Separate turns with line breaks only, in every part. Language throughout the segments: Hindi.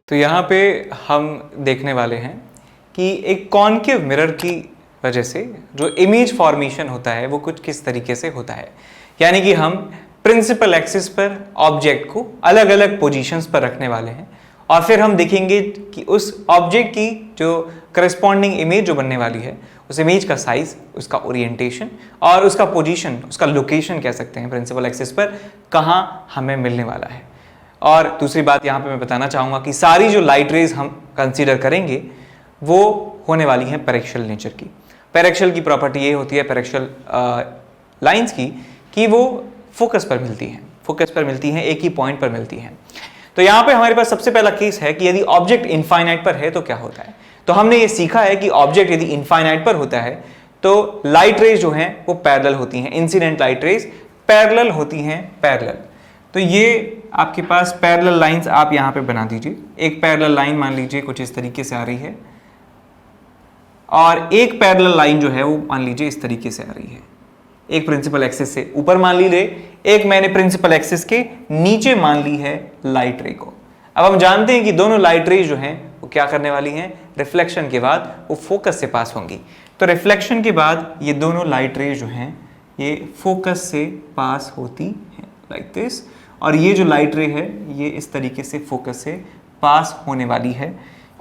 तो यहाँ पे हम देखने वाले हैं कि एक कॉन्केव मिरर की वजह से जो इमेज फॉर्मेशन होता है वो कुछ किस तरीके से होता है। यानी कि हम प्रिंसिपल एक्सिस पर ऑब्जेक्ट को अलग अलग पोजीशंस पर रखने वाले हैं और फिर हम देखेंगे कि उस ऑब्जेक्ट की जो करस्पॉन्डिंग इमेज जो बनने वाली है उस इमेज का साइज, उसका ओरिएंटेशन और उसका पोजीशन, उसका लोकेशन कह सकते हैं प्रिंसिपल एक्सिस पर कहाँ हमें मिलने वाला है। और दूसरी बात यहाँ पे मैं बताना चाहूँगा कि सारी जो लाइट रेज हम कंसीडर करेंगे वो होने वाली हैं पैरेक्शियल नेचर की। पैरेक्शियल की प्रॉपर्टी ये होती है पैरेक्शियल लाइंस की कि वो फोकस पर मिलती हैं, एक ही पॉइंट पर मिलती हैं। तो यहाँ पे हमारे पास सबसे पहला केस है कि यदि ऑब्जेक्ट इनफाइनाइट पर है तो क्या होता है। तो हमने ये सीखा है कि ऑब्जेक्ट यदि इनफाइनाइट पर होता है तो लाइट रेज जो हैं वो पैरेलल होती हैं, इंसिडेंट लाइट रेज पैरेलल होती हैं, पैरेलल। तो ये आपके पास पैरेलल लाइंस आप यहाँ पे बना दीजिए। एक पैरेलल लाइन मान लीजिए कुछ इस तरीके से आ रही है और एक पैरेलल लाइन जो है वो मान लीजिए इस तरीके से आ रही है। एक प्रिंसिपल एक्सिस से ऊपर मान ली, एक मैंने प्रिंसिपल एक्सिस के नीचे मान ली है लाइट रे को। अब हम जानते हैं कि दोनों लाइट रे जो हैं वो क्या करने वाली हैं, रिफ्लेक्शन के बाद वो फोकस से पास होंगी। तो रिफ्लेक्शन के बाद ये दोनों लाइट रे जो हैं ये फोकस से पास होती हैं लाइक दिस, और ये जो लाइट रे है ये इस तरीके से फोकस से पास होने वाली है।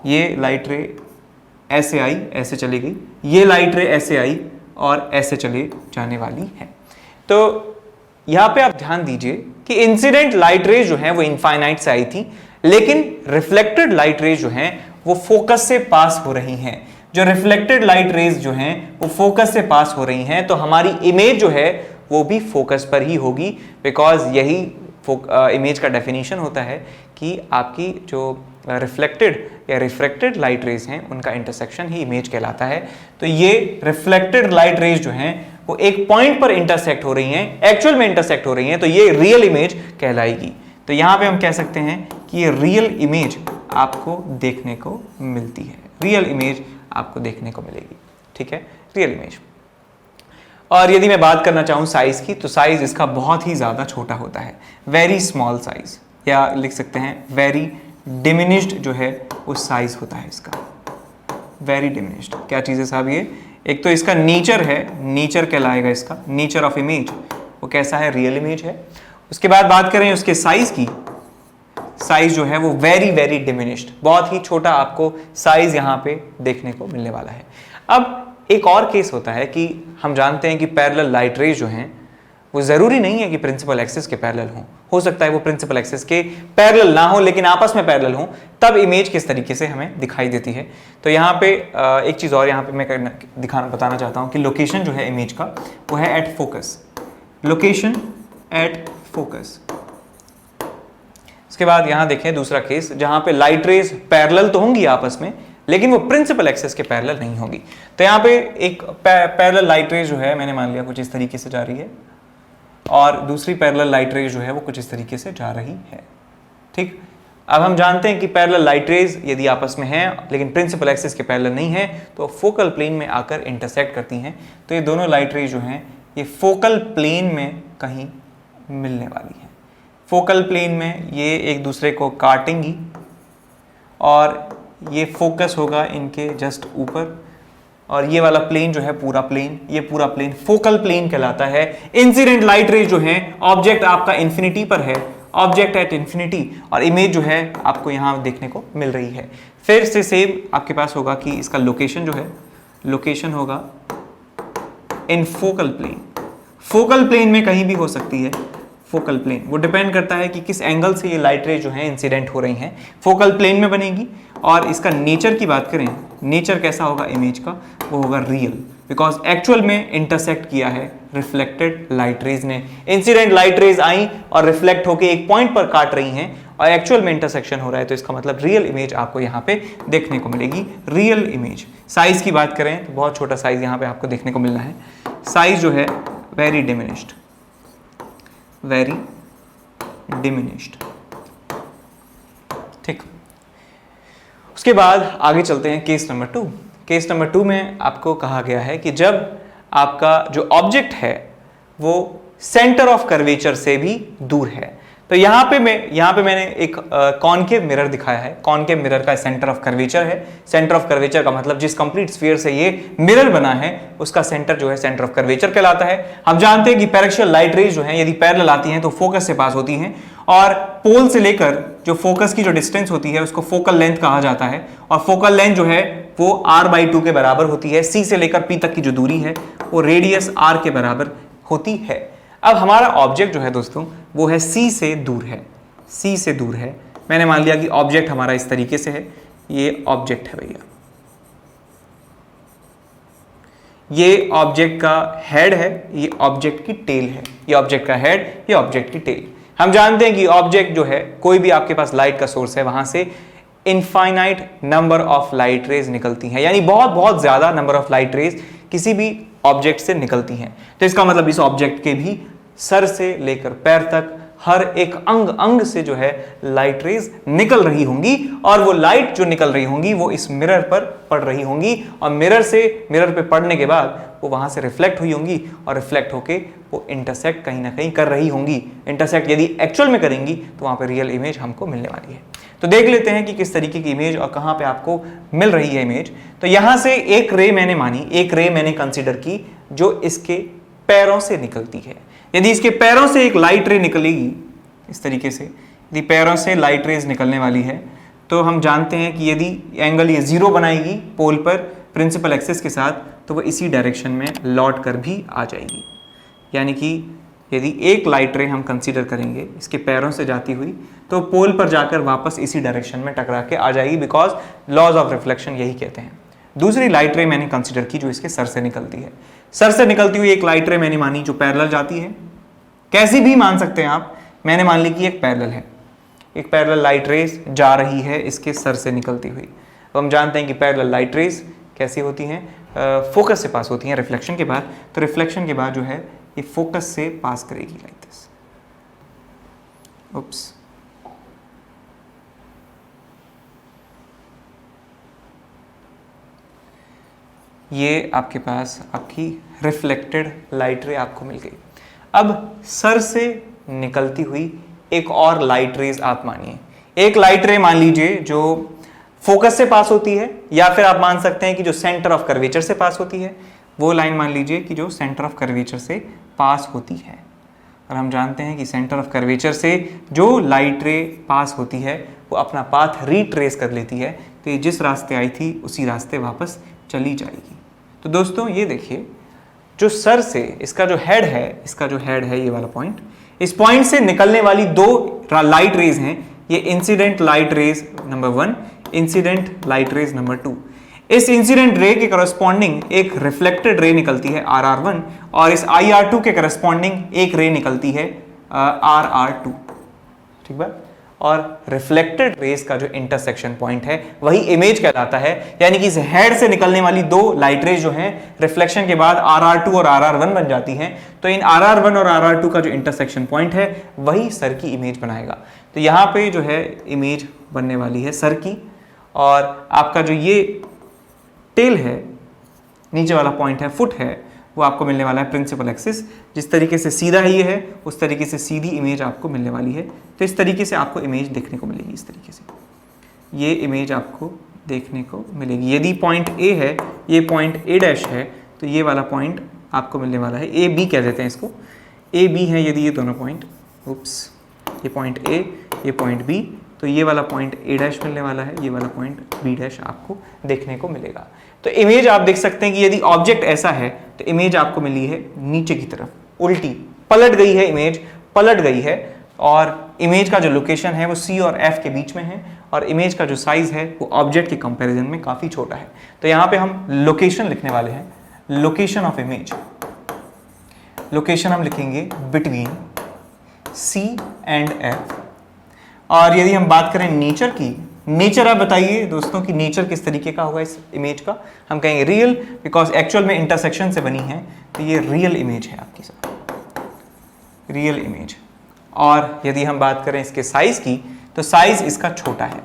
ये लाइट रे ऐसे आई, ऐसे चली गई, ये लाइट रे ऐसे आई और ऐसे चले जाने वाली है। तो यहाँ पे आप ध्यान दीजिए कि इंसिडेंट लाइट रेज जो हैं वो इनफाइनाइट से आई थी, लेकिन रिफ्लेक्टेड लाइट रेज जो हैं वो फोकस से पास हो रही हैं। जो रिफ्लेक्टेड लाइट रेज जो हैं वो फोकस से पास हो रही हैं, तो हमारी इमेज जो है वो भी फोकस पर ही होगी, बिकॉज यही इमेज का डेफिनेशन होता है कि आपकी जो रिफ्लेक्टेड या रिफ्रैक्टेड लाइट रेज हैं उनका इंटरसेक्शन ही इमेज कहलाता है। तो ये रिफ्लेक्टेड लाइट रेज जो हैं वो एक पॉइंट पर इंटरसेक्ट हो रही हैं, एक्चुअल में इंटरसेक्ट हो रही हैं, तो ये रियल इमेज कहलाएगी। तो यहाँ पे हम कह सकते हैं कि ये रियल इमेज आपको देखने को मिलती है, रियल इमेज आपको देखने को मिलेगी। ठीक है, रियल इमेज। और यदि मैं बात करना चाहूँ साइज की, तो साइज इसका बहुत ही ज़्यादा छोटा होता है, वेरी स्मॉल साइज, या लिख सकते हैं वेरी डिमिनिश्ड जो है वो साइज होता है इसका, वेरी डिमिनिश्ड। क्या चीज़ है साहब ये? एक तो इसका नेचर है, नेचर कहलाएगा इसका, नेचर ऑफ इमेज वो कैसा है, रियल इमेज है। उसके बाद बात करें उसके साइज की, साइज जो है वो वेरी वेरी डिमिनिश्ड, बहुत ही छोटा आपको साइज यहाँ पे देखने को मिलने वाला है। अब एक और केस होता है कि हम जानते हैं कि पैरेलल लाइट रेज जो हैं वो जरूरी नहीं है कि प्रिंसिपल एक्सिस के पैरेलल हो सकता है वो प्रिंसिपल एक्सिस के पैरेलल ना हो लेकिन आपस में पैरेलल हो, तब इमेज किस तरीके से हमें दिखाई देती है। तो यहाँ पे एक चीज़ और यहाँ पे मैं बताना चाहता हूँ कि लोकेशन जो है इमेज का वो है at focus, location at focus. उसके बाद यहाँ देखें दूसरा केस जहाँ पे लाइट रेज पैरेलल तो होंगी आपस में लेकिन वो प्रिंसिपल एक्सिस के पैरेलल नहीं होगी। तो यहाँ पे एक पैरेलल लाइट रेज जो है मैंने मान लिया कुछ इस तरीके से जा रही है और दूसरी पैरेलल लाइट रेज जो है वो कुछ इस तरीके से जा रही है। ठीक, अब हम जानते हैं कि पैरेलल लाइट रेज यदि आपस में हैं लेकिन प्रिंसिपल एक्सिस के पैरेलल नहीं है तो फोकल प्लेन में आकर इंटरसेक्ट करती हैं। तो ये दोनों लाइट रेज जो हैं ये फोकल प्लेन में कहीं मिलने वाली हैं। फोकल प्लेन में ये एक दूसरे को काटेंगी और ये फोकस होगा इनके जस्ट ऊपर, और ये वाला प्लेन जो है पूरा प्लेन, ये पूरा प्लेन फोकल प्लेन कहलाता है। इंसिडेंट लाइट रेज जो है, ऑब्जेक्ट आपका इन्फिनिटी पर है, ऑब्जेक्ट एट इन्फिनिटी, और इमेज जो है आपको यहाँ देखने को मिल रही है। फिर से सेम आपके पास होगा कि इसका लोकेशन जो है, लोकेशन होगा इन फोकल प्लेन। फोकल प्लेन में कहीं भी हो सकती है फोकल प्लेन, वो डिपेंड करता है कि किस एंगल से ये लाइट रेज जो है इंसिडेंट हो रही हैं, फोकल प्लेन में बनेगी। और इसका नेचर की बात करें, नेचर कैसा होगा इमेज का, वो होगा रियल, बिकॉज एक्चुअल में इंटरसेक्ट किया है रिफ्लेक्टेड लाइट रेज ने। इंसिडेंट लाइट रेज आई और रिफ्लेक्ट होकर एक पॉइंट पर काट रही हैं और एक्चुअल में इंटरसेक्शन हो रहा है, तो इसका मतलब रियल इमेज आपको यहाँ पे देखने को मिलेगी, रियल इमेज। साइज की बात करें तो बहुत छोटा साइज यहाँ पे आपको देखने को मिलना है, साइज जो है वेरी डिमिनिश्ड, वेरी डिमिनिश्ड। ठीक, उसके बाद आगे चलते हैं केस नंबर 2। केस नंबर 2 में आपको कहा गया है कि जब आपका जो ऑब्जेक्ट है वो सेंटर ऑफ कर्वेचर से भी दूर है, तो यहाँ पे मैंने एक कॉनकेव मिरर दिखाया है। कॉनकेव मिरर का सेंटर ऑफ कर्वेचर है। सेंटर ऑफ कर्वेचर का मतलब जिस कंप्लीट स्फीयर से ये मिरर बना है उसका सेंटर जो है सेंटर ऑफ कर्वेचर कहलाता है। हम जानते हैं कि पैरेक्सियल लाइट रेज जो है यदि पैरेलल आती हैं तो फोकस से पास होती हैं, और पोल से लेकर जो फोकस की जो डिस्टेंस होती है उसको फोकल लेंथ कहा जाता है, और फोकल लेंथ जो है वो r/2 के बराबर होती है। C से लेकर P तक की जो दूरी है वो रेडियस r के बराबर होती है। अब हमारा ऑब्जेक्ट जो है दोस्तों वो है C से दूर है, C से दूर है। मैंने मान लिया कि ऑब्जेक्ट हमारा इस तरीके से है, ये ऑब्जेक्ट है भैया, ये ऑब्जेक्ट का हेड है, ये ऑब्जेक्ट की टेल है, ये ऑब्जेक्ट का हेड, ये ऑब्जेक्ट की टेल। हम जानते हैं कि ऑब्जेक्ट जो है, कोई भी आपके पास लाइट का सोर्स है, वहां से infinite number of light rays निकलती हैं, यानी बहुत बहुत ज्यादा नंबर ऑफ लाइट रेज किसी भी ऑब्जेक्ट से निकलती हैं। तो इसका मतलब इस ऑब्जेक्ट के भी सर से लेकर पैर तक हर एक अंग से जो है लाइट रेज निकल रही होंगी, और वो लाइट जो निकल रही होंगी वो इस मिरर पर पड़ रही होंगी, और मिरर पे पड़ने के बाद वो वहां से रिफ्लेक्ट हुई होंगी, और रिफ्लेक्ट होके वो इंटरसेक्ट कहीं ना कहीं कर रही होंगी। इंटरसेक्ट यदि एक्चुअल में करेंगी तो वहां पर रियल इमेज हमको मिलने वाली है। तो देख लेते हैं कि किस तरीके की इमेज और कहां पे आपको मिल रही है इमेज। तो यहां से एक रे मैंने मानी, एक रे मैंने कंसिडर की जो इसके पैरों से निकलती है। यदि इसके पैरों से एक लाइट रे निकलेगी इस तरीके से, यदि पैरों से लाइट रेज निकलने वाली है, तो हम जानते हैं कि यदि एंगल ये 0 बनाएगी पोल पर प्रिंसिपल एक्सिस के साथ, तो वो इसी डायरेक्शन में लौट कर भी आ जाएगी। यानी कि यदि एक लाइट रे हम कंसीडर करेंगे इसके पैरों से जाती हुई, तो पोल पर जाकर वापस इसी डायरेक्शन में टकरा के आ जाएगी, बिकॉज लॉज ऑफ रिफ्लेक्शन यही कहते हैं। दूसरी लाइट रे मैंने कंसीडर की जो इसके सर से निकलती है। सर से निकलती हुई एक लाइट रे मैंने मानी जो पैरेलल जाती है, कैसी भी मान सकते हैं आप। मैंने मान ली कि एक पैरेलल है, एक पैरेलल लाइट रेज जा रही है इसके सर से निकलती हुई। तो हम जानते हैं कि पैरेलल लाइट रेज कैसी होती हैं, फोकस से पास होती हैं रिफ्लेक्शन के बाद। तो रिफ्लेक्शन के बाद जो है ये फोकस से पास करेगी लाइक दिस। उप्स, ये आपके पास आपकी रिफ्लेक्टेड लाइट रे आपको मिल गई। अब सर से निकलती हुई एक और लाइट रेज आप मानिए, एक लाइट रे मान लीजिए जो फोकस से पास होती है, या फिर आप मान सकते हैं कि जो सेंटर ऑफ कर्वेचर से पास होती है, वो लाइन मान लीजिए कि जो सेंटर ऑफ कर्वेचर से पास होती है। और हम जानते हैं कि सेंटर ऑफ कर्वेचर से जो लाइट रे पास होती है वो अपना पाथ रीट्रेस कर लेती है, तो ये जिस रास्ते आई थी उसी रास्ते वापस चली जाएगी। तो दोस्तों ये देखिए, जो सर से इसका जो हेड है ये वाला पॉइंट, इस पॉइंट से निकलने वाली दो लाइट रेज हैं, ये incident light rays number 1, incident light rays number 2। इस इंसिडेंट रे के करस्पॉन्डिंग एक रिफ्लेक्टेड रे निकलती है RR1, और इस IR2 के करस्पॉन्डिंग एक रे निकलती है RR2, ठीक बात। और रिफ्लेक्टेड रेज का जो इंटरसेक्शन पॉइंट है वही इमेज कहलाता है। यानी कि इस हेड से निकलने वाली दो लाइट रेज जो हैं रिफ्लेक्शन के बाद RR2 और RR1 बन जाती हैं, तो इन RR1 और RR2 का जो इंटरसेक्शन पॉइंट है वही सर की इमेज बनाएगा। तो यहाँ पे जो है इमेज बनने वाली है सर की, और आपका जो ये टेल है, नीचे वाला पॉइंट है, फुट है, वो आपको मिलने वाला है प्रिंसिपल एक्सिस। जिस तरीके से सीधा ही है उस तरीके से सीधी इमेज आपको मिलने वाली है। तो इस तरीके से आपको इमेज देखने को मिलेगी, इस तरीके से ये इमेज आपको देखने को मिलेगी। यदि पॉइंट ए है, ये पॉइंट ए डैश है, तो ये वाला पॉइंट आपको मिलने वाला है, ए बी कह देते हैं इसको, ए बी है यदि ये दोनों पॉइंट, उप्स, ये पॉइंट ए, ये पॉइंट बी, तो ये वाला पॉइंट ए डैश मिलने वाला है, ये वाला पॉइंट बी डैश आपको देखने को मिलेगा। तो इमेज आप देख सकते हैं कि यदि ऑब्जेक्ट ऐसा है तो इमेज आपको मिली है नीचे की तरफ, उल्टी पलट गई है, इमेज पलट गई है, और इमेज का जो लोकेशन है वो C और F के बीच में है, और इमेज का जो साइज है वो ऑब्जेक्ट के कंपैरिजन में काफ़ी छोटा है। तो यहाँ पे हम लोकेशन लिखने वाले हैं, लोकेशन ऑफ इमेज, लोकेशन हम लिखेंगे बिटवीन C एंड F। और यदि हम बात करें नेचर की, नेचर आप बताइए दोस्तों कि नेचर किस तरीके का होगा इस इमेज का। हम कहेंगे रियल, बिकॉज एक्चुअल में इंटरसेक्शन से बनी है, तो ये रियल इमेज है आपकी साथ, रियल इमेज। और यदि हम बात करें इसके साइज की, तो साइज इसका छोटा है,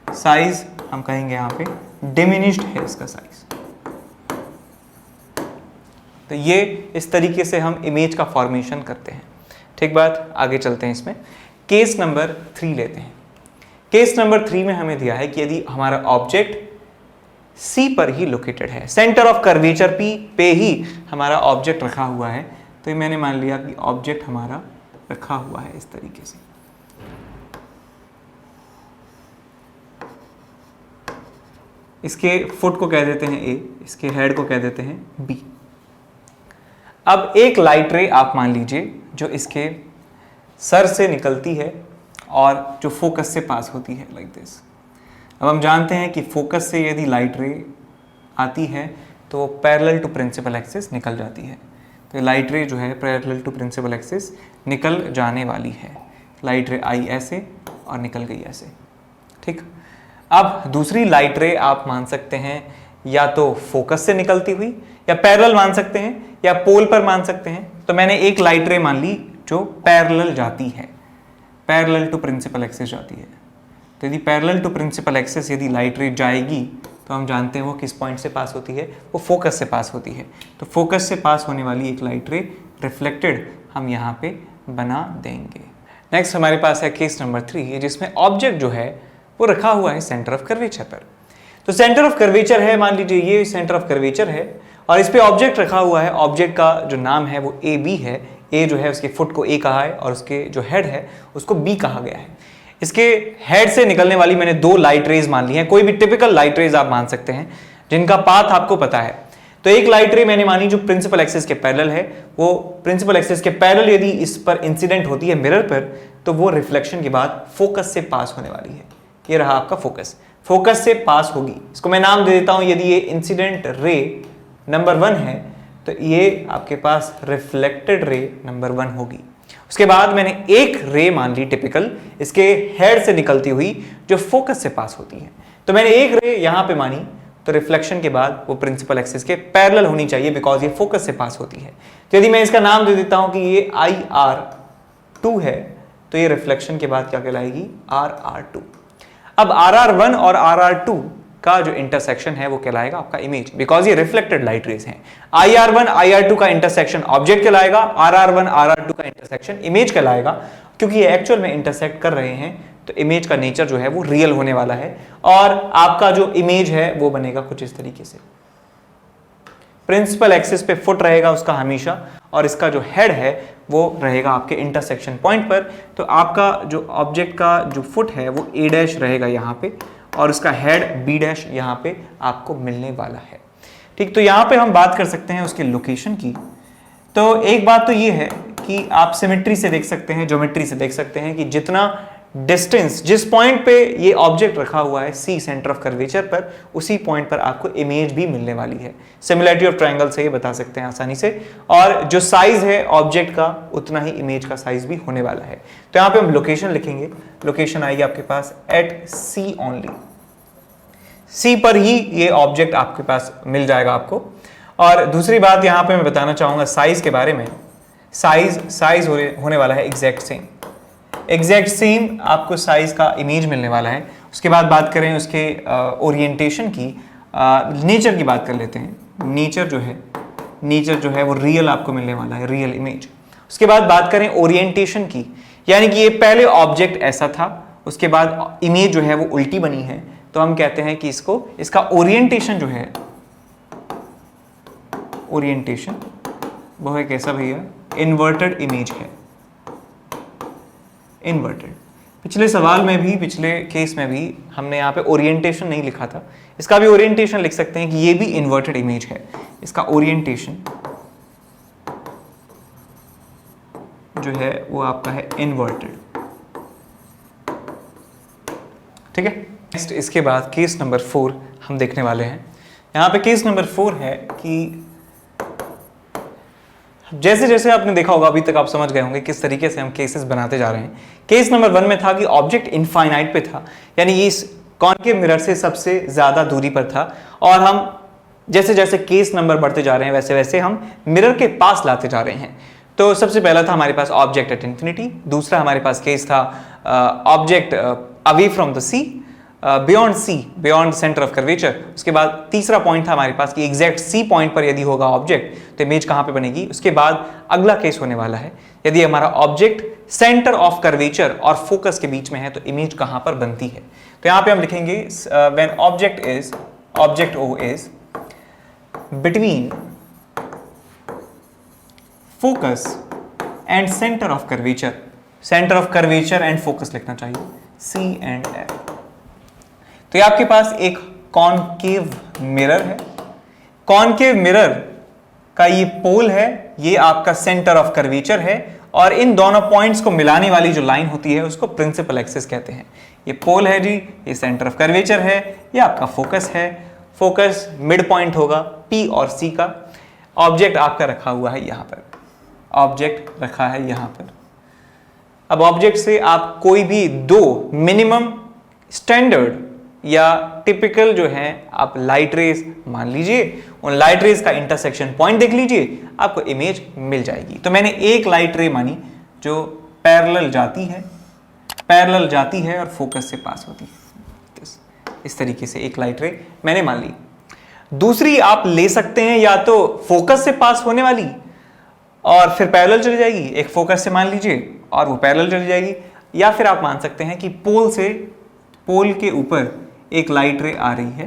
साइज हम कहेंगे यहाँ पे डिमिनिश्ड है इसका साइज। तो ये इस तरीके से हम इमेज का फॉर्मेशन करते हैं, ठीक बात। आगे चलते हैं इसमें केस नंबर 3 लेते हैं। केस नंबर 3 में हमें दिया है कि यदि हमारा ऑब्जेक्ट C पर ही लोकेटेड है, सेंटर ऑफ कर्वेचर P पे ही हमारा ऑब्जेक्ट रखा हुआ है, तो ये मैंने मान लिया कि ऑब्जेक्ट हमारा रखा हुआ है इस तरीके से। इसके फुट को कह देते हैं A, इसके हेड को कह देते हैं B। अब एक लाइट रे आप मान लीजिए जो इसके सर से निकलती है और जो फोकस से पास होती है लाइक दिस। अब हम जानते हैं कि फोकस से यदि लाइट रे आती है तो वो पैरेलल टू प्रिंसिपल एक्सिस निकल जाती है। तो लाइट रे जो है पैरेलल टू प्रिंसिपल एक्सिस निकल जाने वाली है। लाइट रे आई ऐसे और निकल गई ऐसे, ठीक। अब दूसरी लाइट रे आप मान सकते हैं या तो फोकस से निकलती हुई, या पैरेलल मान सकते हैं, या पोल पर मान सकते हैं। तो मैंने एक लाइट रे मान ली जो पैरेलल जाती है, पैरेलल टू प्रिंसिपल एक्सिस जाती है। तो यदि पैरेलल टू प्रिंसिपल एक्सिस यदि लाइट रे जाएगी तो हम जानते हैं वो किस पॉइंट से पास होती है, वो फोकस से पास होती है। तो फोकस से पास होने वाली एक लाइट रे रिफ्लेक्टेड हम यहाँ पे बना देंगे। नेक्स्ट हमारे पास है केस नंबर 3, जिसमें ऑब्जेक्ट जो है वो रखा हुआ है सेंटर ऑफ कर्वेचर पर। तो सेंटर ऑफ कर्वेचर है, मान लीजिए ये सेंटर ऑफ कर्वेचर है और इस पे ऑब्जेक्ट रखा हुआ है। ऑब्जेक्ट का जो नाम है वो ए बी है। ए जो है उसके फुट को ए कहा है और उसके जो हेड है उसको बी कहा गया है। इसके हेड से निकलने वाली मैंने 2 लाइट रेज मान ली हैं, कोई भी टिपिकल लाइट रेज आप मान सकते हैं जिनका पाथ आपको पता है। तो एक लाइट रे मैंने मानी जो प्रिंसिपल एक्सिस के पैरेलल है, वो प्रिंसिपल एक्सिस के पैरेलल यदि इस पर इंसिडेंट होती है मिरर पर तो वो रिफ्लेक्शन के बाद फोकस से पास होने वाली है। ये रहा आपका फोकस, फोकस से पास होगी। इसको मैं नाम दे देता हूं, यदि ये इंसिडेंट रे नंबर 1 है तो ये आपके पास रिफ्लेक्टेड रे नंबर 1 होगी। उसके बाद मैंने एक रे मान ली टिपिकल इसके हेड से निकलती हुई जो फोकस से पास होती है। तो मैंने एक रे यहां पे मानी, तो रिफ्लेक्शन के बाद वो प्रिंसिपल एक्सिस के पैरेलल होनी चाहिए बिकॉज ये फोकस से पास होती है। तो यदि मैं इसका नाम दे देता हूं कि ये IR2 है तो ये रिफ्लेक्शन के बाद क्या कहलाएगी, RR2। अब RR1 और RR2 का जो इंटरसेक्शन है वो कहलाएगा आपका इमेज, बिकॉज ये रिफ्लेक्टेड लाइट रेज हैं। IR1 IR2 का इंटरसेक्शन ऑब्जेक्ट कहलाएगा, RR1 RR2 का इंटरसेक्शन इमेज कहलाएगा। क्योंकि ये एक्चुअल में इंटरसेक्ट कर रहे हैं तो इमेज का नेचर जो है वो रियल होने वाला है और आपका जो इमेज है वो बनेगा कुछ इस तरीके से। प्रिंसिपल एक्सिस पे फुट रहेगा उसका हमेशा और इसका जो हेड है वो रहेगा आपके इंटरसेक्शन पॉइंट पर। तो आपका जो ऑब्जेक्ट का जो फुट है वो A डैश रहेगा यहाँ पे और उसका हेड B डैश यहाँ पे आपको मिलने वाला है, ठीक। तो यहाँ पे हम बात कर सकते हैं उसके लोकेशन की। तो एक बात तो ये है कि आप सिमेट्री से देख सकते हैं, ज्योमेट्री से देख सकते हैं कि जितना डिस्टेंस जिस पॉइंट पे ये ऑब्जेक्ट रखा हुआ है C सेंटर ऑफ कर्वेचर पर, उसी पॉइंट पर आपको इमेज भी मिलने वाली है। सिमिलरिटी ऑफ ट्रायंगल से ये बता सकते हैं आसानी से। और जो साइज है ऑब्जेक्ट का उतना ही इमेज का साइज भी होने वाला है। तो यहाँ पे हम लोकेशन लिखेंगे, लोकेशन आएगी आपके पास एट C ओनली। C पर ही ये ऑब्जेक्ट आपके पास मिल जाएगा आपको। और दूसरी बात यहाँ पे मैं बताना चाहूंगा साइज के बारे में। साइज होने वाला है एग्जैक्ट सेम आपको साइज का इमेज मिलने वाला है। उसके बाद बात करें उसके ओरिएंटेशन की, नेचर की बात कर लेते हैं। नेचर जो है वो रियल आपको मिलने वाला है, रियल इमेज। उसके बाद बात करें ओरिएंटेशन की, यानी कि ये पहले ऑब्जेक्ट ऐसा था, उसके बाद इमेज जो है वो उल्टी बनी है, तो हम कहते हैं कि इसका ओरिएंटेशन जो है, ओरिएंटेशन वो है कैसा भैया, इन्वर्टेड इमेज है, इन्वर्टेड। पिछले सवाल में भी, पिछले केस में भी हमने यहाँ पे ओरिएंटेशन नहीं लिखा था, इसका भी ओरिएंटेशन लिख सकते हैं कि ये भी इन्वर्टेड इमेज है। इसका ओरिएंटेशन जो है वो आपका है इन्वर्टेड, ठीक है। नेक्स्ट इसके बाद केस नंबर 4 हम देखने वाले हैं। यहाँ पे केस नंबर 4 है कि जैसे जैसे आपने देखा होगा अभी तक आप समझ गए होंगे किस तरीके से हम केसेस बनाते जा रहे हैं। केस नंबर 1 में था कि ऑब्जेक्ट इनफाइनाइट पे था, यानी ये इस कॉनकेव मिरर से सबसे ज्यादा दूरी पर था और हम जैसे जैसे केस नंबर बढ़ते जा रहे हैं वैसे वैसे हम मिरर के पास लाते जा रहे हैं। तो सबसे पहला था हमारे पास ऑब्जेक्ट एट इंफिनिटी, दूसरा हमारे पास केस था object away from the C, beyond C, beyond centre of curvature. उसके बाद तीसरा पॉइंट था हमारे पास कि एग्जैक्ट सी पॉइंट पर यदि होगा ऑब्जेक्ट तो इमेज कहां पे बनेगी। उसके बाद अगला केस होने वाला है यदि हमारा ऑब्जेक्ट सेंटर ऑफ कर्वेचर और फोकस के बीच में है तो इमेज कहां पर बनती है। तो यहां पे हम लिखेंगे when object O is between focus and centre of curvature, centre of curvature and focus लिखना चाहिए, सी एंड एफ। तो ये आपके पास एक कॉनकेव मिरर है। कॉनकेव मिरर का ये पोल है, ये आपका सेंटर ऑफ कर्वेचर है, और इन दोनों पॉइंट्स को मिलाने वाली जो लाइन होती है उसको प्रिंसिपल एक्सिस कहते हैं। ये पोल है जी, ये सेंटर ऑफ कर्वेचर है, ये आपका फोकस है। फोकस मिड पॉइंट होगा पी और सी का। ऑब्जेक्ट आपका रखा हुआ है यहां पर, ऑब्जेक्ट रखा है यहां पर। अब ऑब्जेक्ट से आप कोई भी दो मिनिमम स्टैंडर्ड या टिपिकल जो है आप लाइट रेज मान लीजिए, उन लाइट रेज का इंटरसेक्शन पॉइंट देख लीजिए, आपको इमेज मिल जाएगी। तो मैंने एक लाइट रे मानी जो पैरेलल जाती है और फोकस से पास होती है। इस तरीके से एक लाइट रे मैंने मान ली। दूसरी आप ले सकते हैं या तो फोकस से पास होने वाली और फिर पैरेलल चली जाएगी, एक फोकस से मान लीजिए और वो पैरेलल चली जाएगी, या फिर आप मान सकते हैं कि पोल के ऊपर एक लाइट रे आ रही है।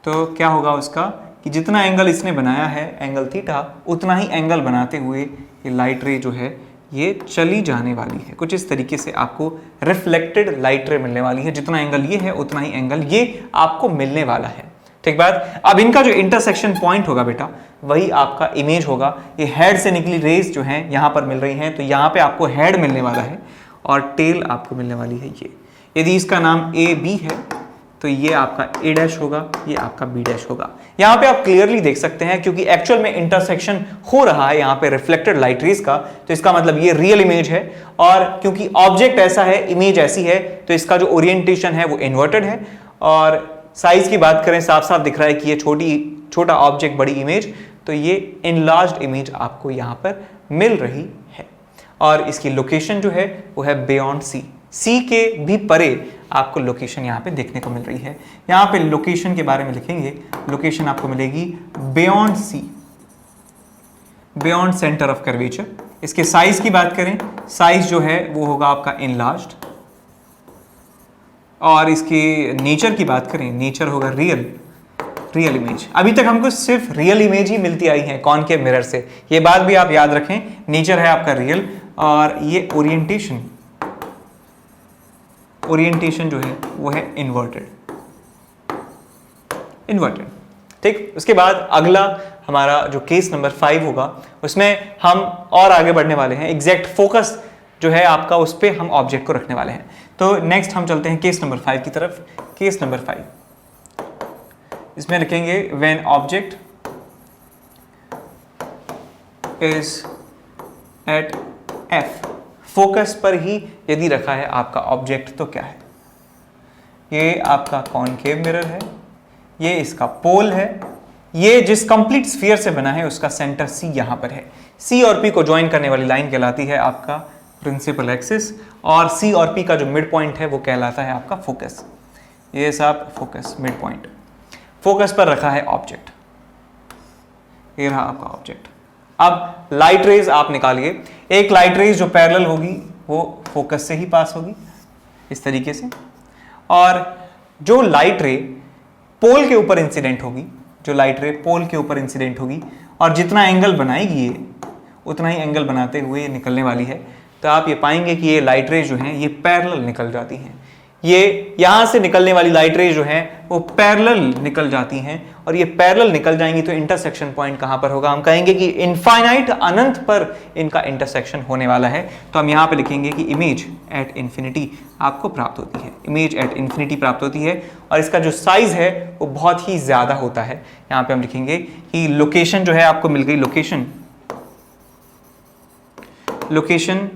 तो क्या होगा उसका कि जितना एंगल इसने बनाया है एंगल थीटा, उतना ही एंगल बनाते हुए ये लाइट रे जो है ये चली जाने वाली है। कुछ इस तरीके से आपको रिफ्लेक्टेड लाइट रे मिलने वाली है। जितना एंगल ये है उतना ही एंगल ये आपको मिलने वाला है। ठीक बात। अब इनका जो इंटरसेक्शन पॉइंट होगा बेटा वही आपका इमेज होगा। ये हेड से निकली रेज जो है यहाँ पर मिल रही हैं, तो यहाँ पे आपको हेड मिलने वाला है और टेल आपको मिलने वाली है ये। यदि इसका नाम ए बी है तो ये आपका ए डैश होगा, ये आपका बी डैश होगा। यहाँ पे आप क्लियरली देख सकते हैं क्योंकि एक्चुअल में इंटरसेक्शन हो रहा है यहाँ पे रिफ्लेक्टेड लाइट रेज का, तो इसका मतलब ये रियल इमेज है। और क्योंकि ऑब्जेक्ट ऐसा है, इमेज ऐसी है, तो इसका जो ओरिएंटेशन है वो इन्वर्टेड है। और साइज की बात करें, साफ साफ दिख रहा है कि ये छोटा ऑब्जेक्ट बड़ी इमेज, तो ये इनलार्ज्ड इमेज आपको यहाँ पर मिल रही है। और इसकी लोकेशन जो है वो है बियॉन्ड सी के भी परे आपको लोकेशन यहाँ पे देखने को मिल रही है। यहाँ पे लोकेशन के बारे में लिखेंगे, लोकेशन आपको मिलेगी beyond C, beyond centre of curvature. इसके साइज की बात करें, साइज जो है वो होगा आपका इनलार्ज्ड। और इसके नेचर की बात करें, नेचर होगा रियल इमेज। अभी तक हमको सिर्फ रियल इमेज ही मिलती आई है कॉनकेव मिरर से, ये बात भी आप याद रखें। नेचर है आपका रियल और ये ओरिएंटेशन जो है वो है इन्वर्टेड। ठीक। उसके बाद अगला हमारा जो केस नंबर 5 होगा उसमें हम और आगे बढ़ने वाले हैं। एग्जैक्ट फोकस जो है आपका उस पर हम ऑब्जेक्ट को रखने वाले हैं। तो नेक्स्ट हम चलते हैं केस नंबर 5 की तरफ। केस नंबर 5 इसमें लिखेंगे when object is at F, focus पर ही यदि रखा है आपका ऑब्जेक्ट तो क्या है। ये आपका कॉनकेव मिरर है, ये इसका पोल है, ये जिस कंप्लीट स्फीयर से बना है उसका सेंटर सी यहां पर है। सी और पी को ज्वाइन करने वाली लाइन कहलाती है आपका प्रिंसिपल एक्सिस, और सी और पी का जो मिड पॉइंट है वो कहलाता है आपका फोकस। ये सब फोकस, मिड पॉइंट, फोकस पर रखा है ऑब्जेक्ट। ये रहा आपका ऑब्जेक्ट। अब लाइट रेज आप निकालिए। एक लाइट रेज जो पैरेलल होगी वो फोकस से ही पास होगी इस तरीके से, और जो लाइट रे पोल के ऊपर इंसिडेंट होगी, जो लाइट रे पोल के ऊपर इंसिडेंट होगी और जितना एंगल बनाएगी ये उतना ही एंगल बनाते हुए निकलने वाली है। तो आप ये पाएंगे कि ये लाइट रेज जो हैं ये पैरेलल निकल जाती हैं। ये यहां से निकलने वाली लाइट रेज जो हैं वो पैरेलल निकल जाती हैं, और ये पैरेलल निकल जाएंगी तो इंटरसेक्शन पॉइंट कहां पर होगा। हम कहेंगे कि इनफाइनाइट, अनंत पर इनका इंटरसेक्शन होने वाला है। तो हम यहां पे लिखेंगे कि इमेज एट इन्फिनिटी आपको प्राप्त होती है, इमेज एट इन्फिनिटी प्राप्त होती है। और इसका जो साइज है वो बहुत ही ज्यादा होता है। यहां पे हम लिखेंगे कि लोकेशन जो है आपको मिल गई, लोकेशन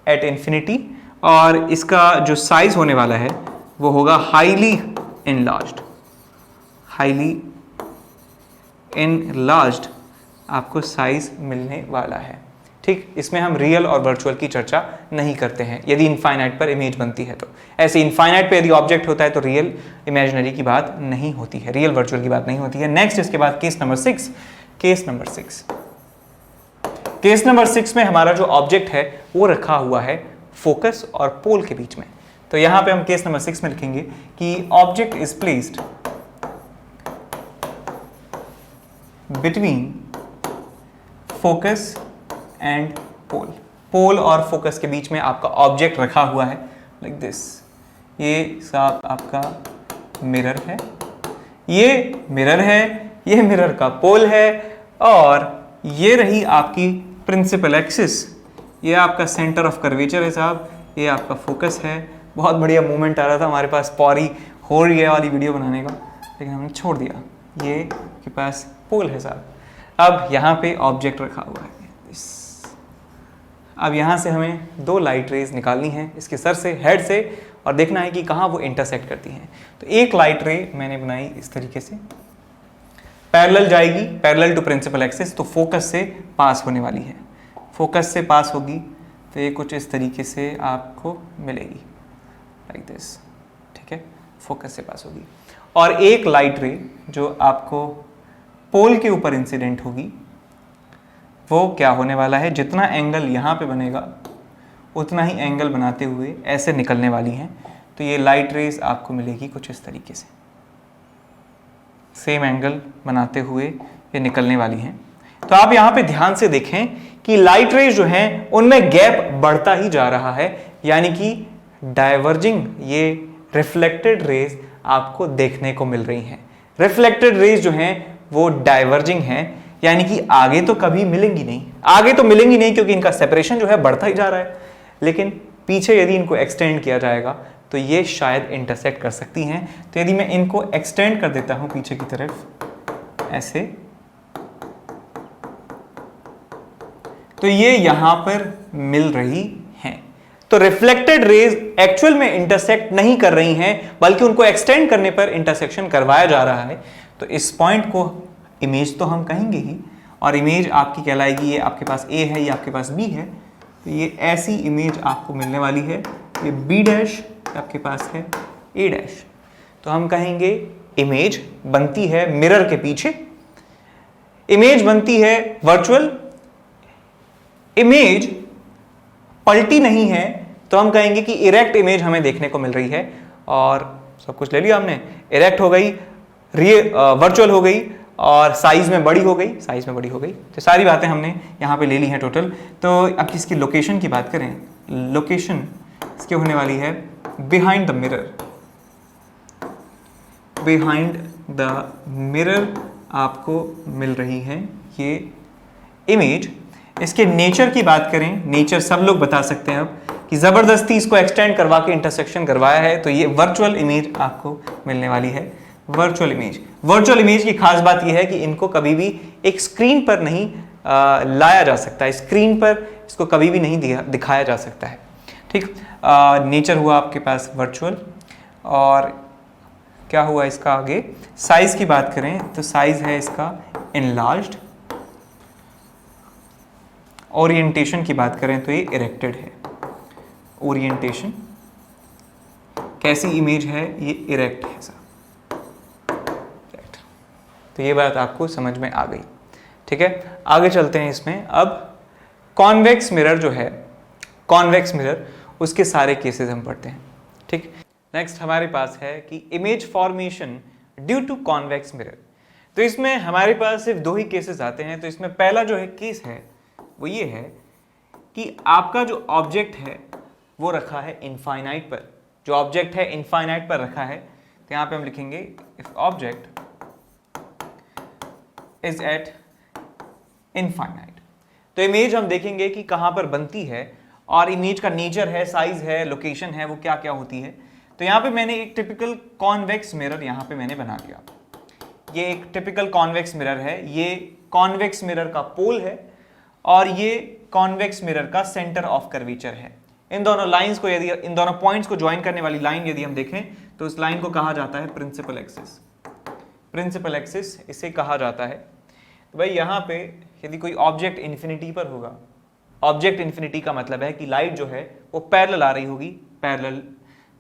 एट इन्फिनिटी, और इसका जो साइज होने वाला है वो होगा हाईली इनलार्ज्ड आपको साइज मिलने वाला है। ठीक, इसमें हम रियल और वर्चुअल की चर्चा नहीं करते हैं यदि इनफाइनाइट पर इमेज बनती है तो। ऐसे इनफाइनाइट पे यदि ऑब्जेक्ट होता है तो रियल इमेजिनरी की बात नहीं होती है, रियल वर्चुअल की बात नहीं होती है। नेक्स्ट इसके बाद केस नंबर 6। केस नंबर 6 में हमारा जो ऑब्जेक्ट है वो रखा हुआ है फोकस और पोल के बीच में। तो यहां पे हम केस नंबर 6 में लिखेंगे कि object is placed between focus and pole. Pole और फोकस के बीच में आपका ऑब्जेक्ट रखा हुआ है लाइक दिस। ये साहब आपका मिरर है, ये मिरर है, ये मिरर का पोल है, और ये रही आपकी प्रिंसिपल एक्सिस, ये आपका सेंटर ऑफ कर्वेचर है साहब, ये आपका फोकस है। बहुत बढ़िया मूवमेंट आ रहा था हमारे पास, पौरी हो रही है वाली वीडियो बनाने का, लेकिन हमने छोड़ दिया। ये के पास पोल है साहब। अब यहाँ पे ऑब्जेक्ट रखा हुआ है। अब यहाँ से हमें 2 लाइट रेज निकालनी है इसके सर से, हेड से, और देखना है कि कहाँ वो इंटरसेक्ट करती हैं। तो एक लाइट रे मैंने बनाई इस तरीके से, पैरेलल जाएगी, पैरेलल टू प्रिंसिपल एक्सिस, तो फोकस से पास होने वाली है। फोकस से पास होगी तो ये कुछ इस तरीके से आपको मिलेगी लाइक दिस, ठीक है, फोकस से पास होगी। और एक लाइट रे जो आपको पोल के ऊपर इंसिडेंट होगी, वो क्या होने वाला है, जितना एंगल यहाँ पे बनेगा उतना ही एंगल बनाते हुए ऐसे निकलने वाली हैं। तो ये लाइट रेज आपको मिलेगी कुछ इस तरीके से, सेम एंगल बनाते हुए ये निकलने वाली हैं। तो आप यहाँ पे ध्यान से देखें कि लाइट रेज जो हैं उनमें गैप बढ़ता ही जा रहा है, यानी कि डाइवर्जिंग ये रिफ्लेक्टेड रेज आपको देखने को मिल रही हैं। रिफ्लेक्टेड रेज जो हैं वो डाइवर्जिंग हैं, यानी कि आगे तो कभी मिलेंगी नहीं, आगे तो मिलेंगी नहीं क्योंकि इनका सेपरेशन जो है बढ़ता ही जा रहा है, लेकिन पीछे यदि इनको एक्सटेंड किया जाएगा तो ये शायद इंटरसेक्ट कर सकती हैं। तो यदि मैं इनको एक्सटेंड कर देता हूं पीछे की तरफ ऐसे, तो ये यहां पर मिल रही हैं। तो रिफ्लेक्टेड रेज एक्चुअल में इंटरसेक्ट नहीं कर रही हैं, बल्कि उनको एक्सटेंड करने पर इंटरसेक्शन करवाया जा रहा है। तो इस पॉइंट को इमेज तो हम कहेंगे ही, और इमेज आपकी कहलाएगी, ये आपके पास ए है, ये आपके पास बी है, तो ये ऐसी इमेज आपको मिलने वाली है। ये बी डैश आपके पास है ए डैश। तो हम कहेंगे इमेज बनती है मिरर के पीछे, इमेज बनती है वर्चुअल, इमेज पलटी नहीं है, तो हम कहेंगे कि इरेक्ट इमेज हमें देखने को मिल रही है। और सब कुछ ले लिया हमने, इरेक्ट हो गई, वर्चुअल हो गई, और साइज में बड़ी हो गई, साइज में बड़ी हो गई। तो सारी बातें हमने यहाँ पे ले ली हैं टोटल। तो अब इसकी लोकेशन की बात करें, लोकेशन इसकी होने वाली है behind the mirror. Behind the mirror आपको मिल रही है ये इमेज। इसके नेचर की बात करें, नेचर सब लोग बता सकते हैं अब कि ज़बरदस्ती इसको एक्सटेंड करवा के इंटरसेक्शन करवाया है, तो ये वर्चुअल इमेज आपको मिलने वाली है। वर्चुअल इमेज, वर्चुअल इमेज की खास बात यह है कि इनको कभी भी एक स्क्रीन पर नहीं लाया जा सकता है, स्क्रीन पर इसको कभी भी नहीं दिखाया जा सकता है, ठीक। नेचर हुआ आपके पास वर्चुअल, और क्या हुआ इसका आगे, साइज की बात करें तो साइज है इसका इनलार्ज्ड। ओरिएंटेशन की बात करें तो ये इरेक्टेड है। ओरिएंटेशन कैसी इमेज है, ये इरेक्ट है सर। तो ये बात आपको समझ में आ गई, ठीक है। आगे चलते हैं इसमें। अब कॉन्वेक्स मिरर जो है, कॉन्वेक्स मिरर, उसके सारे केसेस हम पढ़ते हैं, ठीक। नेक्स्ट हमारे पास है कि image formation due to convex mirror. तो इसमें हमारे पास सिर्फ 2 ही केसेस आते हैं। तो इसमें पहला जो है केस है वो ये है कि आपका जो ऑब्जेक्ट है वो रखा है इनफाइनाइट पर, जो ऑब्जेक्ट है इनफाइनाइट पर रखा है। तो यहाँ पे हम लिखेंगे if object is eight infinite. तो इमेज हम देखेंगे कि कहां पर बनती है, और इमेज का नेचर है, साइज है, लोकेशन है, वो क्या क्या होती है। तो यहां पे मैंने एक टिपिकल कॉन्वेक्स मिरर यहां पे मैंने बना दिया। ये एक टिपिकल कॉन्वेक्स मिरर है, ये कॉन्वेक्स मिरर का पोल है, और ये कॉन्वेक्स मिरर का सेंटर ऑफ कर्वेचर है। इन दोनों लाइंस को, यदि इन दोनों पॉइंट्स को ज्वाइन करने वाली लाइन यदि हम देखें तो उस लाइन को कहा जाता है प्रिंसिपल एक्सिस। प्रिंसिपल एक्सिस इसे कहा जाता है। तो भाई यहाँ पे यदि कोई ऑब्जेक्ट इन्फिनिटी पर होगा ऑब्जेक्ट इन्फिनिटी का मतलब है कि लाइट जो है वो पैरेलल आ रही होगी, पैरेलल।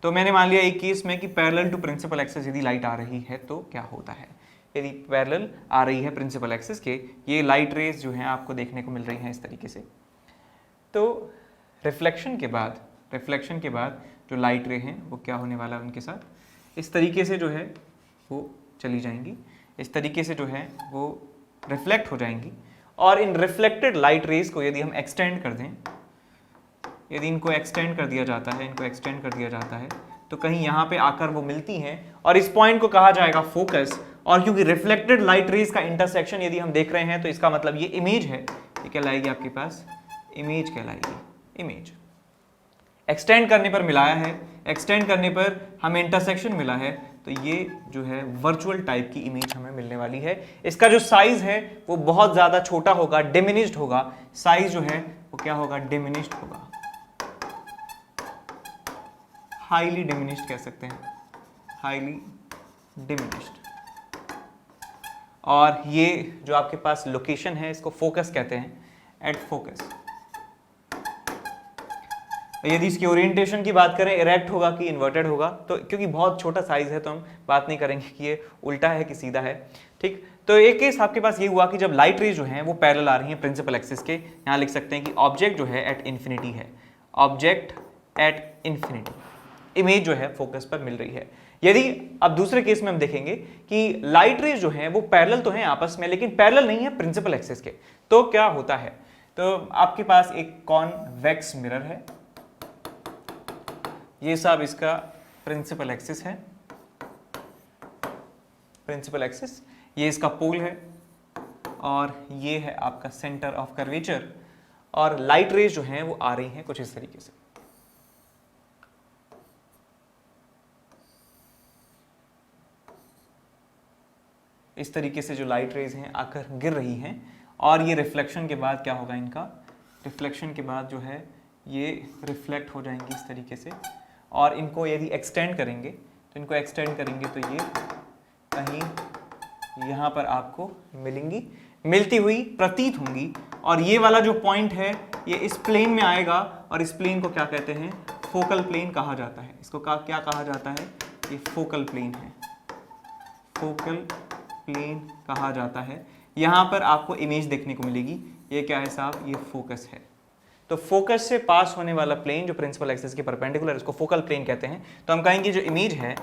तो मैंने मान लिया एक केस में कि पैरेलल टू प्रिंसिपल एक्सिस यदि लाइट आ रही है तो क्या होता है, यदि पैरेलल आ रही है प्रिंसिपल एक्सिस के, ये लाइट रेज जो हैं आपको देखने को मिल रही हैं इस तरीके से। तो रिफ्लेक्शन के बाद जो लाइट रे हैं वो क्या होने वाला है उनके साथ, इस तरीके से जो है वो चली जाएंगी, इस तरीके से जो है वो रिफ्लेक्ट हो जाएंगी। और इन रिफ्लेक्टेड लाइट रेज को यदि हम एक्सटेंड कर दें, यदि इनको एक्सटेंड कर दिया जाता है, इनको एक्सटेंड कर दिया जाता है, तो कहीं यहाँ पे आकर वो मिलती हैं और इस पॉइंट को कहा जाएगा फोकस। और क्योंकि रिफ्लेक्टेड लाइट रेज का इंटरसेक्शन यदि हम देख रहे हैं तो इसका मतलब ये इमेज है, ये कहलाएगी आपके पास इमेज कहलाएगी, इमेज। एक्सटेंड करने पर मिलाया है, एक्सटेंड करने पर हमें इंटरसेक्शन मिला है, तो ये जो है वर्चुअल टाइप की इमेज हमें मिलने वाली है। इसका जो साइज है वो बहुत ज़्यादा छोटा होगा, डिमिनिश्ड होगा, साइज जो है वो क्या होगा, डिमिनिश्ड होगा, हाईली डिमिनिश्ड कह सकते हैं, हाईली डिमिनिश्ड। और ये जो आपके पास लोकेशन है इसको फोकस कहते हैं, एट फोकस। यदि इसकी ओरिएंटेशन की बात करें, इरेक्ट होगा कि इन्वर्टेड होगा, तो क्योंकि बहुत छोटा साइज है तो हम बात नहीं करेंगे कि ये उल्टा है कि सीधा है, ठीक। तो एक केस आपके पास ये हुआ कि जब लाइट रेज जो हैं वो पैरेलल आ रही हैं प्रिंसिपल एक्सिस के, यहाँ लिख सकते हैं कि ऑब्जेक्ट जो है एट इन्फिनिटी है, ऑब्जेक्ट एट इन्फिनिटी, इमेज जो है फोकस पर मिल रही है। यदि अब दूसरे केस में हम देखेंगे कि लाइट रेज जो है वो पैरेलल तो हैं आपस में, लेकिन पैरेलल नहीं है प्रिंसिपल एक्सिस के, तो क्या होता है, तो आपके पास एक कॉन्वेक्स मिरर है, ये सब इसका प्रिंसिपल एक्सिस है, प्रिंसिपल एक्सिस, ये इसका पोल है और ये है आपका सेंटर ऑफ कर्वेचर। और लाइट रेज जो हैं वो आ रही हैं कुछ इस तरीके से, इस तरीके से जो लाइट रेज हैं आकर गिर रही हैं। और ये रिफ्लेक्शन के बाद क्या होगा, इनका रिफ्लेक्शन के बाद जो है ये रिफ्लेक्ट हो जाएंगी इस तरीके से। और इनको यदि एक्सटेंड करेंगे तो इनको एक्सटेंड करेंगे तो ये कहीं यहाँ पर आपको मिलेंगी, मिलती हुई प्रतीत होंगी। और ये वाला जो पॉइंट है ये इस प्लेन में आएगा और इस प्लेन को क्या कहते हैं, फोकल प्लेन कहा जाता है। इसको क्या कहा जाता है, ये फोकल प्लेन है, फोकल प्लेन कहा जाता है। यहाँ पर आपको इमेज देखने को मिलेगी, ये क्या है साहब, ये फोकस है। तो फोकस से पास होने वाला प्लेन जो प्रिंसिपल एक्सिस के परपेंडिकुलर, इसको फोकल प्लेन कहते हैं। तो हम कहेंगे जो इमेज है,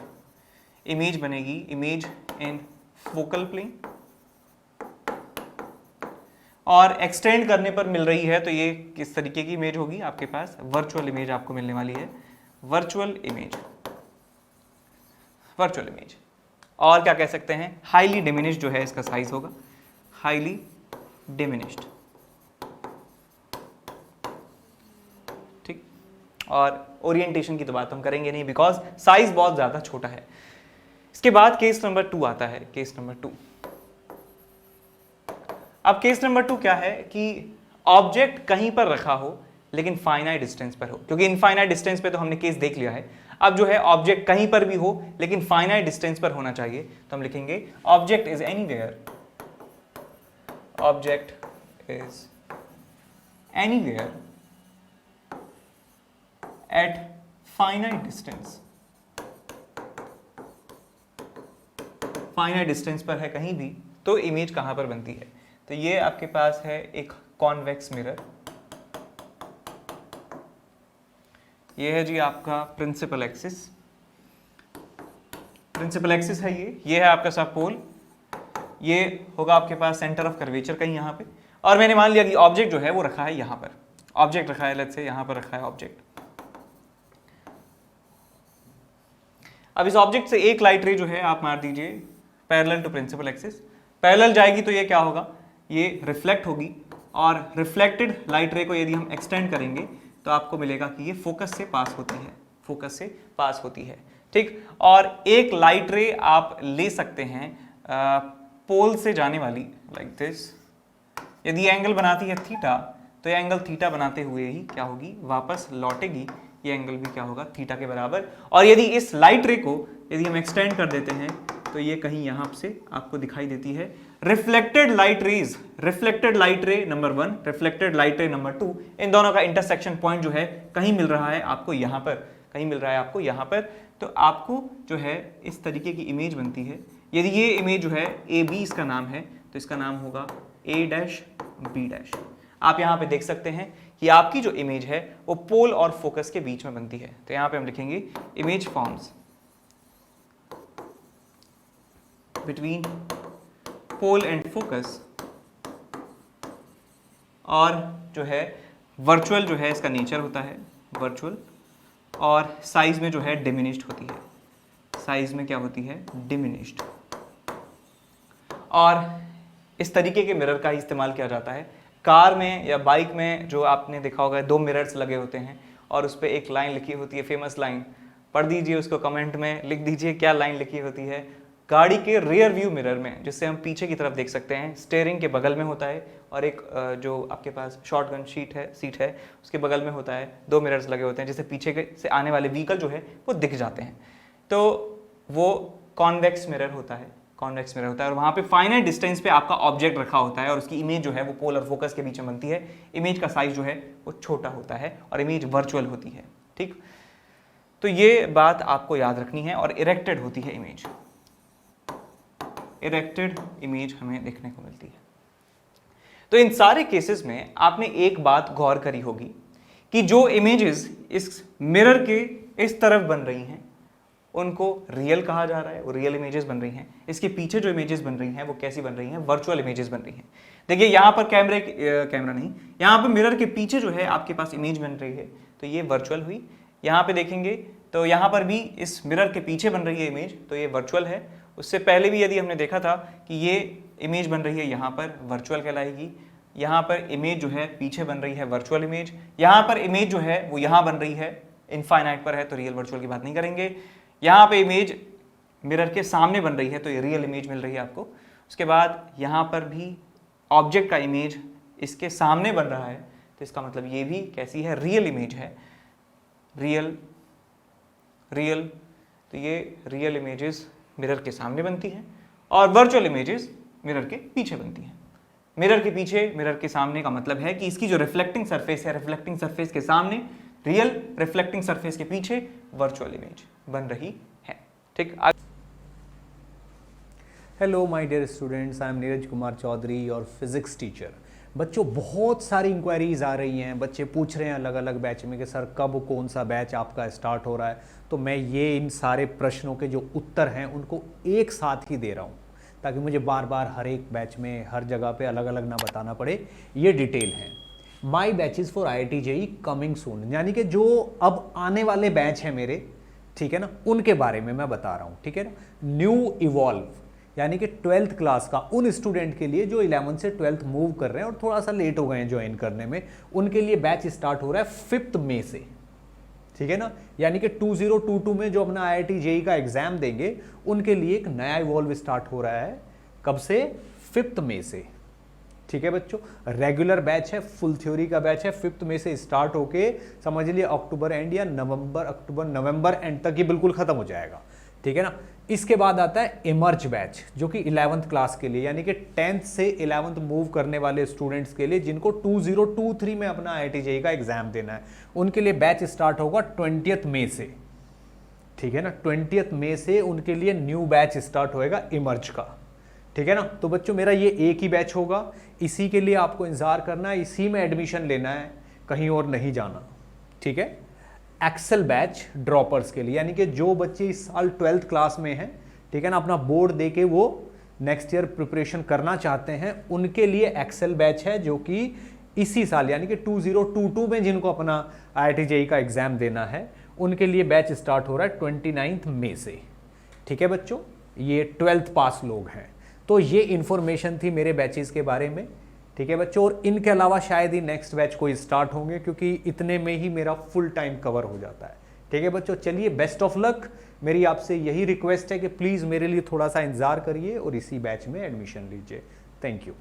इमेज बनेगी इमेज इन फोकल प्लेन। और एक्सटेंड करने पर मिल रही है तो ये किस तरीके की इमेज होगी, आपके पास वर्चुअल इमेज आपको मिलने वाली है, वर्चुअल इमेज, वर्चुअल इमेज। और क्या कह सकते हैं, हाईली डिमिनिश्ड जो है इसका साइज होगा, हाईली डिमिनिश्ड, ठीक। और ओरिएंटेशन की तो बात हम करेंगे नहीं बिकॉज साइज बहुत ज्यादा छोटा है। इसके बाद केस नंबर 2 आता है, केस नंबर 2। अब केस नंबर 2 क्या है कि ऑब्जेक्ट कहीं पर रखा हो लेकिन फाइनाइट डिस्टेंस पर हो, क्योंकि इनफाइनाइट डिस्टेंस पे तो हमने केस देख लिया है। अब जो है ऑब्जेक्ट कहीं पर भी हो लेकिन फाइनाइट डिस्टेंस पर होना चाहिए, तो हम लिखेंगे object is anywhere, object is anywhere at finite distance, finite distance पर है कहीं भी, तो इमेज कहां पर बनती है। तो ये आपके पास है एक कॉन्वेक्स मिरर, ये है जी आपका प्रिंसिपल एक्सिस, प्रिंसिपल एक्सिस है ये है आपका सब पोल, ये होगा आपके पास सेंटर ऑफ कर्वेचर कहीं यहाँ पे। और मैंने मान लिया कि ऑब्जेक्ट जो है वो रखा है यहाँ पर, ऑब्जेक्ट रखा है, लेट्स से यहाँ पर रखा है ऑब्जेक्ट। अब इस ऑब्जेक्ट से एक लाइट रे जो है आप मार दीजिए parallel to principal axis, parallel जाएगी तो ये क्या होगा, ये रिफ्लेक्ट होगी। और रिफ्लेक्टेड लाइट रे को यदि हम एक्सटेंड करेंगे तो आपको मिलेगा कि ये फोकस से पास होती है, फोकस से पास होती है, ठीक। और एक लाइट रे आप ले सकते हैं पोल से जाने वाली, लाइक दिस। यदि एंगल बनाती है थीटा तो ये एंगल थीटा बनाते हुए ही क्या होगी, वापस लौटेगी, ये एंगल भी क्या होगा, थीटा के बराबर। और यदि इस लाइट रे को यदि हम एक्सटेंड कर देते हैं तो ये कहीं यहाँ से आपको दिखाई देती है। Reflected light rays, reflected light रे नंबर 1, रिफ्लेक्टेड लाइट रे नंबर 2, इन दोनों का इंटरसेक्शन पॉइंट जो है कहीं मिल रहा है आपको यहाँ पर, कहीं मिल रहा है आपको यहाँ पर। तो आपको जो है इस तरीके की इमेज बनती है। यदि ये इमेज जो है ए बी इसका नाम है, तो इसका नाम होगा ए डैश बी डैश। आप यहाँ पे देख सकते हैं कि आपकी जो इमेज है वो पोल और फोकस के बीच में बनती है। तो यहाँ पे हम लिखेंगे image forms between pole and focus, और जो है वर्चुअल जो है इसका नेचर होता है वर्चुअल, और साइज में जो है डिमिनिश्ड होती है, साइज में क्या होती है, डिमिनिश्ड। और इस तरीके के मिरर का ही इस्तेमाल किया जाता है कार में या बाइक में। जो आपने देखा होगा 2 मिरर्स लगे होते हैं और उस पर एक लाइन लिखी होती है, फेमस लाइन, पढ़ दीजिए उसको, कमेंट में लिख दीजिए क्या लाइन लिखी होती है। गाड़ी के रियर व्यू मिरर में, जिससे हम पीछे की तरफ देख सकते हैं, स्टीयरिंग के बगल में होता है और एक जो आपके पास शॉटगन सीट है उसके बगल में होता है, 2 मिरर्स लगे होते हैं जिससे पीछे से आने वाले व्हीकल जो है वो दिख जाते हैं। तो वो कॉन्वेक्स मिरर होता है, कॉन्वेक्स मिरर होता है। और वहाँ पे फाइनाइट डिस्टेंस पे आपका ऑब्जेक्ट रखा होता है और उसकी इमेज जो है वो पोल और फोकस के बीच में बनती है। इमेज का साइज जो है वो छोटा होता है और इमेज वर्चुअल होती है। ठीक, तो ये बात आपको याद रखनी है। और इरेक्टेड होती है इमेज, इरेक्टेड इमेज हमें देखने को मिलती है। तो इन सारे केसेस में आपने एक बात गौर करी होगी कि जो इमेजेस इस मिरर के इस तरफ बन रही हैं उनको रियल कहा जा रहा है, वो रियल इमेजेस बन रही हैं। इसके पीछे जो इमेजेस बन रही हैं वो कैसी बन रही हैं, वर्चुअल इमेजेस बन रही हैं। देखिए यहाँ पर कैमरा नहीं, यहाँ पर मिरर के पीछे जो है आपके पास इमेज बन रही है, तो ये वर्चुअल हुई। यहाँ पे देखेंगे तो यहाँ पर भी इस मिरर के पीछे बन रही है इमेज, तो ये वर्चुअल है। उससे पहले भी यदि हमने देखा था कि ये इमेज बन रही है यहाँ पर, वर्चुअल कहलाएगी। यहाँ पर इमेज जो है पीछे बन रही है, वर्चुअल इमेज। यहाँ पर इमेज जो है वो यहाँ बन रही है, इनफाइनाइट पर है तो रियल वर्चुअल की बात नहीं करेंगे। यहाँ पे इमेज मिरर के सामने बन रही है तो ये रियल इमेज मिल रही है आपको। उसके बाद यहाँ पर भी ऑब्जेक्ट का इमेज इसके सामने बन रहा है, तो इसका मतलब ये भी कैसी है, रियल इमेज है, रियल। तो ये रियल इमेजेस मिरर के सामने बनती हैं और वर्चुअल इमेजेस मिरर के पीछे बनती हैं। मिरर के पीछे, मिरर के सामने का मतलब है कि इसकी जो रिफ्लेक्टिंग सरफेस है, रिफ्लेक्टिंग सरफेस के सामने रियल, रिफ्लेक्टिंग सरफेस के पीछे वर्चुअल इमेज बन रही है। ठीक,
hello my dear students, I am Neeraj Kumar Chaudhary और फिजिक्स टीचर। बच्चों बहुत सारी इंक्वायरीज आ रही हैं, बच्चे पूछ रहे हैं अलग अलग बैच में कि सर कब कौन सा बैच आपका स्टार्ट हो रहा है। तो मैं ये इन सारे प्रश्नों के जो उत्तर हैं उनको एक साथ ही दे रहा हूँ ताकि मुझे बार बार हर एक बैच में हर जगह पे अलग अलग ना बताना पड़े। ये डिटेल है। My batches for IIT JEE coming soon, यानी कि जो अब आने वाले बैच हैं मेरे, ठीक है ना, उनके बारे में मैं बता रहा हूँ। ठीक है ना, न्यू इवॉल्व यानी कि 12th क्लास का उन स्टूडेंट के लिए जो 11th से 12th मूव कर रहे हैं और थोड़ा सा लेट हो गए हैं ज्वाइन करने में, उनके लिए बैच स्टार्ट हो रहा है 5 मई से। ठीक है ना, यानी कि 2022 में जो अपना IIT JEE का एग्जाम देंगे उनके लिए एक नया इवॉल्व स्टार्ट हो रहा है। कब से? 5 मई से। ठीक है बच्चों, रेगुलर बैच है, फुल थ्योरी का बैच है, 5 मई से स्टार्ट होके समझ लिए अक्टूबर एंड या नवंबर एंड तक ये बिल्कुल खत्म हो जाएगा। ठीक है ना, इसके बाद आता है इमर्ज बैच जो कि 11th क्लास के लिए, यानी कि 10th से 11th मूव करने वाले स्टूडेंट्स के लिए जिनको 2023 में अपना IIT JEE का एग्जाम देना है, उनके लिए बैच स्टार्ट होगा 20th मई से। ठीक है ना, 20th मई से उनके लिए न्यू बैच स्टार्ट होएगा इमर्ज का। ठीक है ना, तो बच्चों मेरा ये एक ही बैच होगा, इसी के लिए आपको इंतजार करना है, इसी में एडमिशन लेना है, कहीं और नहीं जाना। ठीक है, एक्सेल बैच ड्रॉपर्स के लिए, यानी कि जो बच्चे इस साल 12th क्लास में हैं, ठीक है ना, अपना बोर्ड दे के वो नेक्स्ट ईयर प्रिपरेशन करना चाहते हैं, उनके लिए एक्सेल बैच है जो कि इसी साल यानी कि 2022 में जिनको अपना IIT JEE का एग्जाम देना है उनके लिए बैच स्टार्ट हो रहा है 29 मई से। ठीक है बच्चों, ये 12th पास लोग हैं। तो ये इन्फॉर्मेशन थी मेरे बैचेस के बारे में। ठीक है बच्चों, और इनके अलावा शायद ही नेक्स्ट बैच कोई स्टार्ट होंगे क्योंकि इतने में ही मेरा फुल टाइम कवर हो जाता है। ठीक है बच्चों, चलिए बेस्ट ऑफ लक। मेरी आपसे यही रिक्वेस्ट है कि प्लीज़ मेरे लिए थोड़ा सा इंतजार करिए और इसी बैच में एडमिशन लीजिए। Thank you.